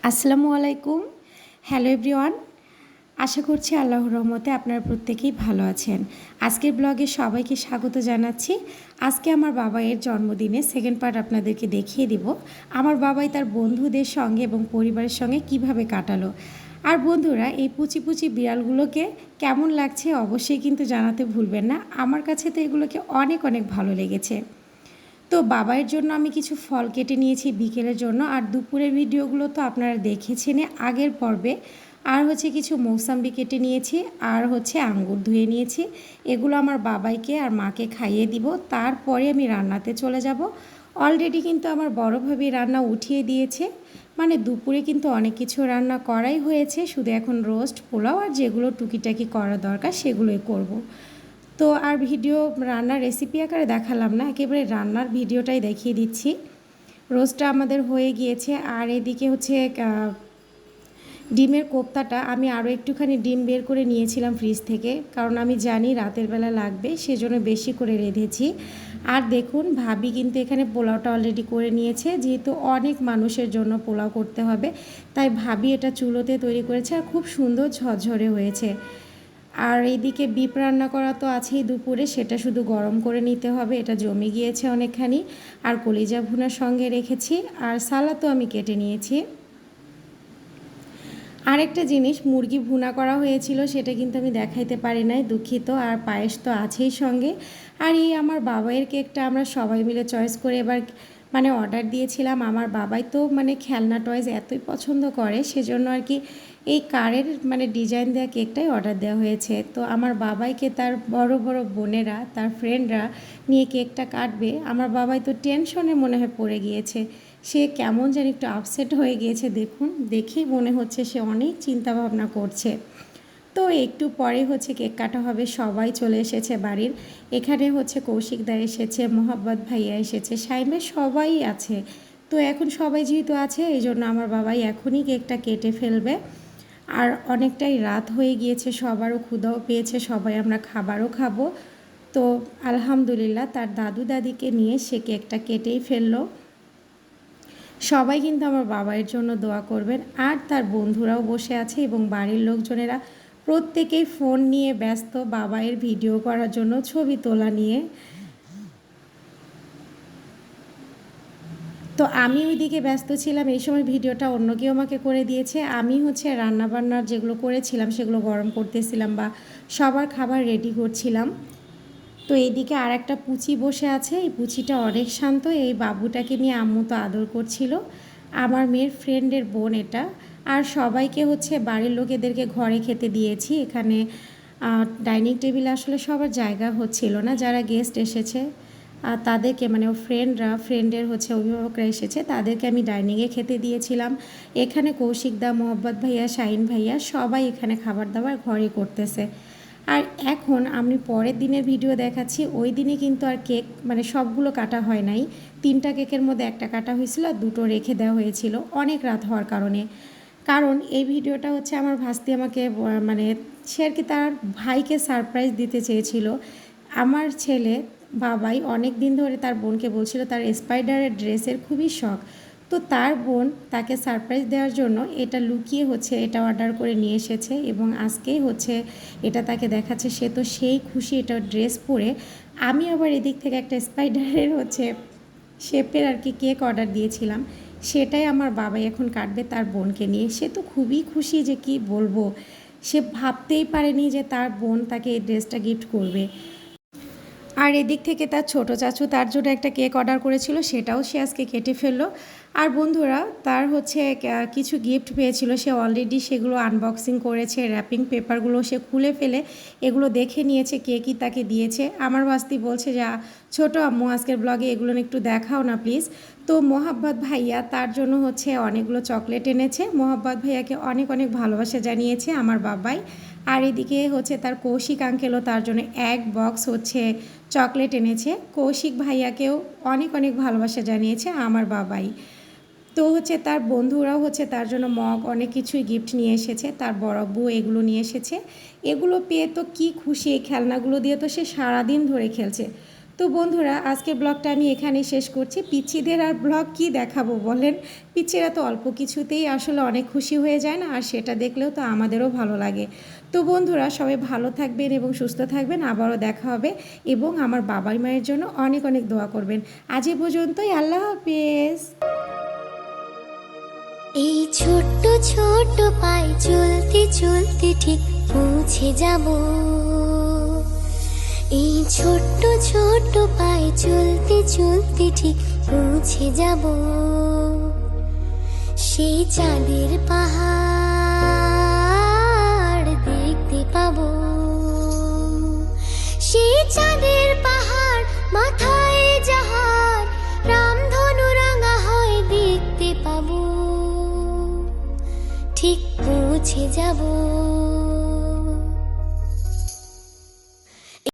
আসসালামু আলাইকুম। Hello everyone. আশা করছি আল্লাহর রহমতে আপনারা প্রত্যেকেই ভালো আছেন। আজকের ব্লগে সবাইকে স্বাগত জানাচ্ছি। আজকে আমার বাবাইয়ের জন্মদিনে সেকেন্ড পার্ট আপনাদেরকে দেখিয়ে দিব আমার বাবাই তার বন্ধুদের সঙ্গে এবং পরিবারের সঙ্গে কিভাবে কাটালো। আর বন্ধুরা, এই পুচি পুচি বিড়ালগুলোকে কেমন লাগছে অবশ্যই কিন্তু জানাতে ভুলবেন না। আমার কাছে তো এগুলোকে অনেক অনেক ভালো লেগেছে। তো বাবাইয়ের জন্য আমি কিছু ফল কেটে নিয়েছি বিকেলের জন্য, আর দুপুরের ভিডিওগুলো তো আপনারা দেখেছেন আগের পর্বে। আর হচ্ছে কিছু মৌসাম্বি কেটে নিয়েছি, আর হচ্ছে আঙ্গুর ধুয়ে নিয়েছি। এগুলো আমার বাবাইকে আর মাকে খাইয়ে দিব, তারপরে আমি রান্নাতে চলে যাব। অলরেডি কিন্তু আমার বড় ভাবি রান্না উঠিয়ে দিয়েছে, মানে দুপুরে কিন্তু অনেক কিছু রান্না করাই হয়েছে, শুধু এখন রোস্ট, পোলাও আর যেগুলো টুকিটাকি করা দরকার সেগুলোই করব। তো আর ভিডিও রান্নার রেসিপি আকারে দেখালাম না, একেবারে রান্নার ভিডিওটাই দেখিয়ে দিচ্ছি। রোস্টটা আমাদের হয়ে গিয়েছে, আর এদিকে হচ্ছে ডিমের কোপ্তাটা আমি আরও একটুখানি ডিম বের করে নিয়েছিলাম ফ্রিজ থেকে, কারণ আমি জানি রাতের বেলা লাগবে, সেজন্য বেশি করে রেঁধেছি। আর দেখুন, ভাবি কিন্তু এখানে পোলাওটা অলরেডি করে নিয়েছে, যেহেতু অনেক মানুষের জন্য পোলাও করতে হবে, তাই ভাবি এটা চুলোতে তৈরি করেছে, আর খুব সুন্দর ঝরঝরে হয়েছে। আর এইদিকে বিপ রান্না করা তো আছেই দুপুরে, সেটা শুধু গরম করে নিতে হবে, এটা জমে গিয়েছে অনেকখানি। আর কলিজা ভুনার সঙ্গে রেখেছি, আর সালাদও আমি কেটে নিয়েছি। আরেকটা জিনিস, মুরগি ভুনা করা হয়েছিল, সেটা কিন্তু আমি দেখাইতে পারি নাই, দুঃখিত। আর পায়েস তো আছেই সঙ্গে। আর এই আমার বাবাইয়ের কেকটা আমরা সবাই মিলে চয়েস করে এবার মানে অর্ডার দিয়েছিলাম। আমার বাবাই তো মানে খেলনা টয়েস এতই পছন্দ করে, সেজন্য আর কি এই কারের মানে ডিজাইন দেওয়া কেকটাই অর্ডার দেওয়া হয়েছে। তো আমার বাবাইকে তার বড় বড় বোনেরা, তার ফ্রেন্ডরা নিয়ে কেকটা কাটবে। আমার বাবাই তো টেনশনে মনে হয় পড়ে গিয়েছে, সে কেমন যেন একটু আপসেট হয়ে গিয়েছে। দেখুন, দেখেই মনে হচ্ছে সে অনেক চিন্তা ভাবনা করছে। তো একটু পরে হচ্ছে কেক কাটা হবে, সবাই চলে এসেছে বাড়ির। এখানে হচ্ছে কৌশিকদা এসেছে, মোহাব্বত ভাইয়া এসেছে, সাইমে সবাই আছে। তো এখন সবাই যেহেতু আছে, এই জন্য আমার বাবাই এখনই কেকটা কেটে ফেলবে। আর অনেকটাই রাত হয়ে গিয়েছে, সবারও ক্ষুধাও পেয়েছে, সবাই আমরা খাবারও খাবো। তো আলহামদুলিল্লাহ তার দাদু দাদিকে নিয়ে সে কেকটা কেটেই ফেললো। সবাই কিন্তু আমার বাবার জন্য দোয়া করবেন। আর তার বন্ধুরাও বসে আছে এবং বাড়ির লোকজনেরা প্রত্যেকেই ফোন নিয়ে ব্যস্ত বাবাইয়ের ভিডিও করার জন্য, ছবি তোলা নিয়ে। তো আমি ওইদিকে ব্যস্ত ছিলাম, এই সময় ভিডিওটা অন্য কেউ আমাকে করে দিয়েছে। আমি হচ্ছে রান্নাবান্নার যেগুলো করেছিলাম সেগুলো গরম করতেছিলাম বা সবার খাবার রেডি করছিলাম। তো এইদিকে আর একটা পুচি বসে আছে, এই পুচিটা অনেক শান্ত, এই বাবুটাকে নিয়ে আম্মু তো আদর করছিল, আমার মেয়ের ফ্রেন্ডের বোন এটা। আর সবাইকে হচ্ছে বাড়ির লোকেদেরকে ঘরে খেতে দিয়েছি। এখানে ডাইনিং টেবিলে আসলে সবার জায়গা হচ্ছিল না, যারা গেস্ট এসেছে তাদেরকে মানে ও ফ্রেন্ডের হচ্ছে অভিভাবকরা এসেছে, তাদেরকে আমি ডাইনিংয়ে খেতে দিয়েছিলাম। এখানে কৌশিকদা, মোহাব্বত ভাইয়া, শাহিন ভাইয়া সবাই এখানে খাবার দাবার ঘরে করতেছে। আর এখন আমি পরের দিনের ভিডিও দেখাচ্ছি। ওই দিনে কিন্তু আর কেক মানে সবগুলো কাটা হয় নাই, 3টা কেকের মধ্যে একটা কাটা হয়েছিল আর 2টো রেখে দেওয়া হয়েছিল অনেক রাত হওয়ার কারণে। কারণ এই ভিডিওটা হচ্ছে আমার ভাস্তি আমাকে মানে সে আর কি তার ভাইকে সারপ্রাইজ দিতে চেয়েছিল। আমার ছেলে বাবাই অনেক দিন ধরে তার বোনকে বলছিল তার স্পাইডারের ড্রেসের খুবই শখ। তো তার বোন তাকে সারপ্রাইজ দেওয়ার জন্য এটা লুকিয়ে হচ্ছে এটা অর্ডার করে নিয়ে এসেছে, এবং আজকেই হচ্ছে এটা তাকে দেখাচ্ছে। সে তো সেই খুশি এটা ড্রেস পরে। আমি আবার এদিক থেকে একটা স্পাইডারের হচ্ছে শেপের আর কি কেক অর্ডার দিয়েছিলাম, সেটাই আমার বাবাই এখন কাটবে তার বোনকে নিয়ে। সে তো খুবই খুশি, যে কি বলবো, সে ভাবতেই পারেনি যে তার বোন তাকে এই ড্রেসটা গিফট করবে। আর এদিক থেকে তার ছোট চাচু তার জন্য একটা কেক অর্ডার করেছিল, সেটাও সে আজকে কেটে ফেললো। আর বন্ধুরা, তার হচ্ছে কিছু গিফট পেয়েছিল, সে অলরেডি সেগুলো আনবক্সিং করেছে, র্যাপিং পেপারগুলো সে খুলে ফেলে এগুলো দেখে নিয়েছে কে কী তাকে দিয়েছে। আমার বাস্তি বলছে যে ছোটো আম্মু আজকের ব্লগে এগুলো একটু দেখাও না প্লিজ। তো মোহাব্বত ভাইয়া তার জন্য হচ্ছে অনেকগুলো চকলেট এনেছে, মোহাব্বত ভাইয়াকে অনেক অনেক ভালোবাসা জানিয়েছে আমার বাবাই। আর এদিকে হচ্ছে তার কৌশিক আঙ্কেলও তার জন্য এক বক্স হচ্ছে চকলেট এনেছে, কৌশিক ভাইয়াকেও অনেক অনেক ভালোবাসা জানিয়েছে আমার বাবাই। তো হচ্ছে তার বন্ধুরাও হচ্ছে তার জন্য মগ অনেক কিছুই গিফট নিয়ে এসেছে, তার বড় বউ এগুলো নিয়ে এসেছে। এগুলো পেয়ে তো কি খুশি, এই খেলনাগুলো দিয়ে তো সে সারাদিন ধরে খেলছে। তো বন্ধুরা, আজকের ব্লগটা আমি এখানেই শেষ করছি। পিচ্চিদের আর ব্লগ কি দেখাবো বলেন? পিচ্চিরা তো অল্প কিছুতেই আসলে অনেক খুশি হয়ে যায় না, আর সেটা দেখলেও তো আমাদেরও ভালো লাগে। তো বন্ধুরা, সবাই ভালো থাকবেন এবং সুস্থ থাকবেন। আবারও দেখা হবে, এবং আমার বাবা মায়ের জন্য অনেক অনেক দোয়া করবেন। আজ এ পর্যন্তই। আল্লাহ হাফেজ। এই ছোট্ট ছোট্ট পায়ে চলতে চলতে ঠিক পৌঁছে যাব। এই ছোট্ট ছোট্ট পায়ে চলতে চলতে ঠিক পৌঁছে যাব সেই চাঁদের পাহাড় দেখতে পাবো। সেই চাঁদের পাহাড় মাথায় যাহার রামধনু রাঙা হয় দেখতে পাবো। ঠিক পৌঁছে যাব।